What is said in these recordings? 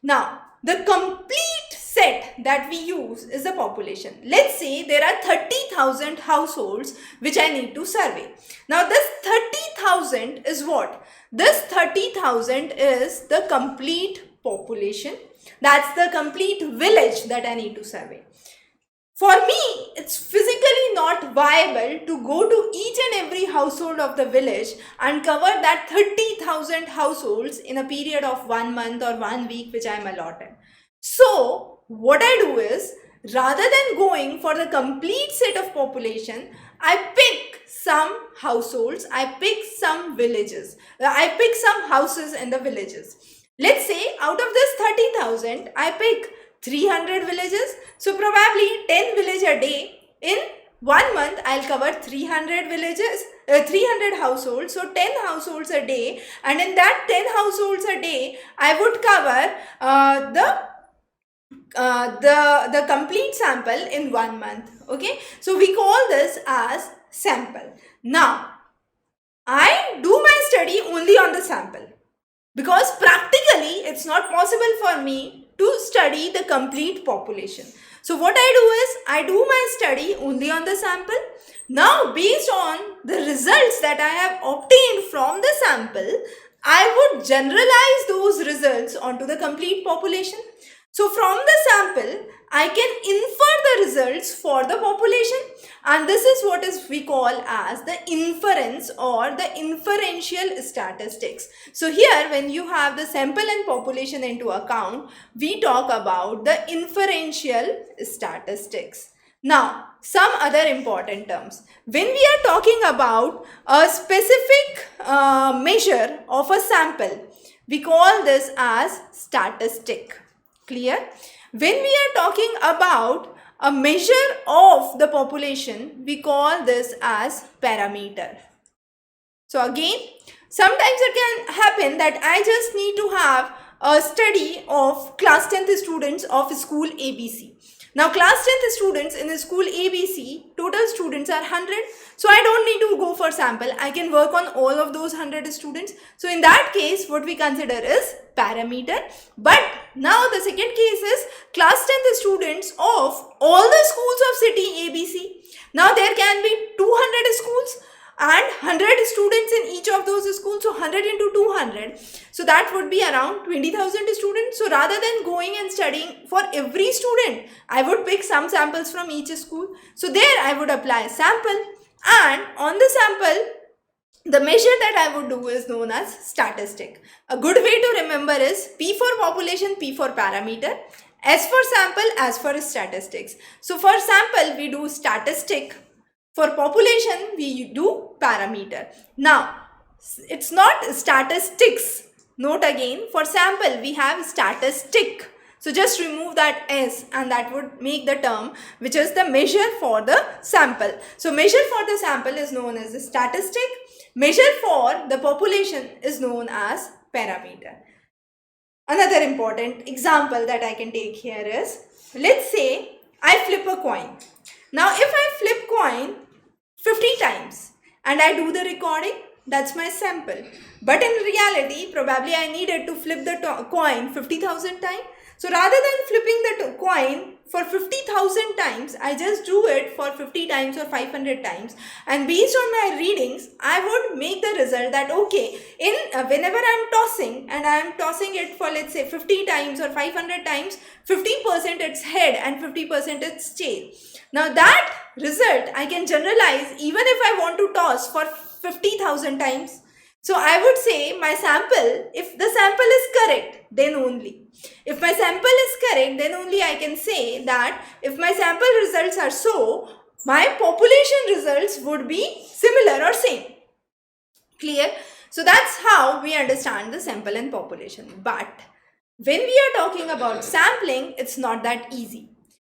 Now, the complete set that we use is the population. Let's say there are 30,000 households which I need to survey. Now, this 30,000 is what? This 30,000 is the complete population. That's the complete village that I need to survey. For me, it's physically not viable to go to each and every household of the village and cover that 30,000 households in a period of 1 month or 1 week which I am allotted. So, what I do is, rather than going for the complete set of population, I pick some households, I pick some villages, I pick some houses in the villages. Let's say out of this 30,000, I pick 300 villages. So probably 10 villages a day. In 1 month, I'll cover 300 villages, 300 households. So 10 households a day. And in that 10 households a day, I would cover the complete sample in 1 month. Okay. So we call this as sample. Now, I do my study only on the sample, because practically it's not possible for me to study the complete population. So what I do is, I do my study only on the sample. Now, based on the results that I have obtained from the sample, I would generalize those results onto the complete population. So from the sample, I can infer the results for the population, and this is what we call as the inference or the inferential statistics. So here, when you have the sample and population into account, we talk about the inferential statistics. Now, some other important terms. When we are talking about a specific measure of a sample, we call this as statistic. Clear? When we are talking about a measure of the population, we call this as parameter. So again, sometimes it can happen that I just need to have a study of class 10th students of school ABC. Now, class 10th students in the school ABC, total students are 100. So, I don't need to go for sample. I can work on all of those 100 students. So, in that case, what we consider is parameter. But now the second case is class 10th students of all the schools of city ABC. Now, there can be 200 schools and 100 students in each of those schools. So, 100 into 200. So, that would be around 20,000 students. So, rather than going and studying for every student, I would pick some samples from each school. So, there I would apply a sample, and on the sample, the measure that I would do is known as statistic. A good way to remember is P for population, P for parameter, S for sample, S for statistics. So, for sample, we do statistic. For population, we do parameter. Now, it's not statistics. Note again, for sample, we have statistic. So, just remove that S and that would make the term which is the measure for the sample. So, measure for the sample is known as the statistic. Measure for the population is known as parameter. Another important example that I can take here is, let's say I flip a coin. Now, if I flip coin 50 times and I do the recording, that's my sample. But in reality, probably I needed to flip the coin 50,000 times. So rather than flipping the coin for 50,000 times, I just do it for 50 times or 500 times. And based on my readings, I would make the result that, okay, whenever I'm tossing and I'm tossing it for, let's say, 50 times or 500 times, 50% it's head and 50% it's tail. Now that result I can generalize even if I want to toss for 50,000 times. So I would say my sample, if the sample is correct, then only. If my sample is correct, then only I can say that if my sample results are so, my population results would be similar or same. Clear? So that's how we understand the sample and population. But when we are talking about sampling, it's not that easy.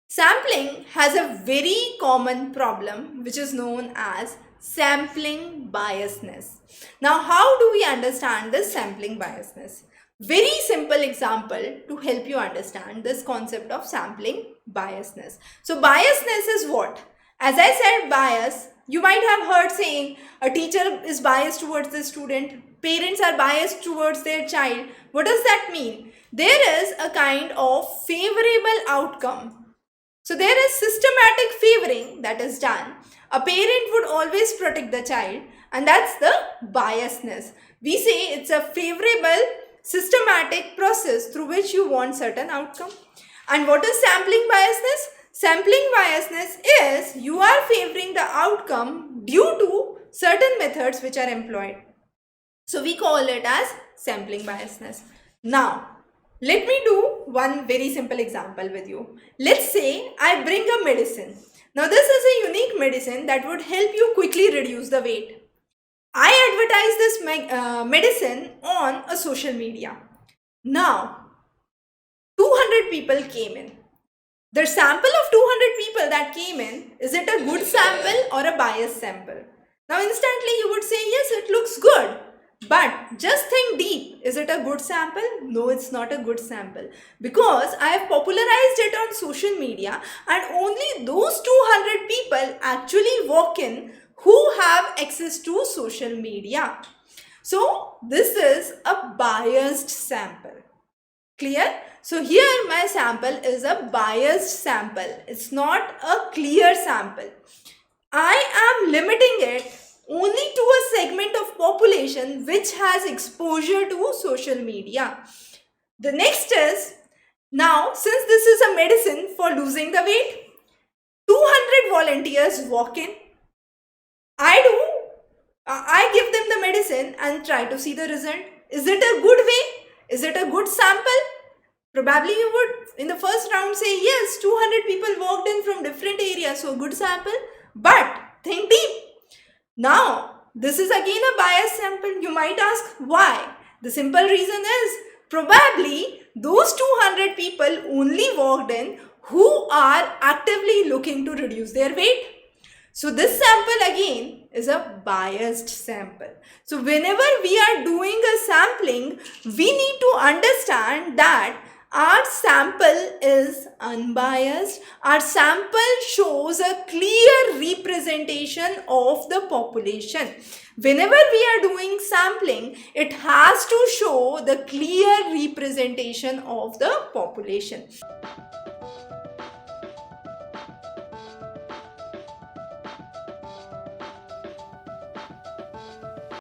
Sampling has a very common problem which is known as sampling biasness. Now, how do we understand this sampling biasness? Very simple example to help you understand this concept of sampling biasness. So, biasness is what? As I said, bias, you might have heard saying a teacher is biased towards the student, parents are biased towards their child. What does that mean? there is a kind of favorable outcome. So there is systematic favoring that is done. A parent would always protect the child, and that's the biasness. We say it's a favorable systematic process through which you want certain outcome. And what is sampling biasness? Sampling biasness is you are favoring the outcome due to certain methods which are employed. So we call it as sampling biasness. Now, let me do one very simple example with you. Let's say I bring a medicine. Now, this is a unique medicine that would help you quickly reduce the weight. I advertise this medicine on a social media. Now, 200 people came in. The sample of 200 people that came in, is it a good sample or a biased sample? Now, instantly you would say, yes, it looks good. But just think deep. Is it a good sample? No, it's not a good sample. Because I have popularized it on social media and only those 200 people actually walk in who have access to social media. So, this is a biased sample. Clear? So, here my sample is a biased sample. It's not a clear sample. I am limiting it only to a segment of population which has exposure to social media. The next is, now since this is a medicine for losing the weight, 200 volunteers walk in. I give them the medicine and try to see the result. Is it a good way? Is it a good sample? Probably you would in the first round say yes, 200 people walked in from different areas, so good sample. But think deep. Now, this is again a biased sample. You might ask why? The simple reason is probably those 200 people only walked in who are actively looking to reduce their weight. So this sample again is a biased sample. So whenever we are doing a sampling, we need to understand that our sample is unbiased. Our sample shows a clear representation of the population. Whenever we are doing sampling, it has to show the clear representation of the population.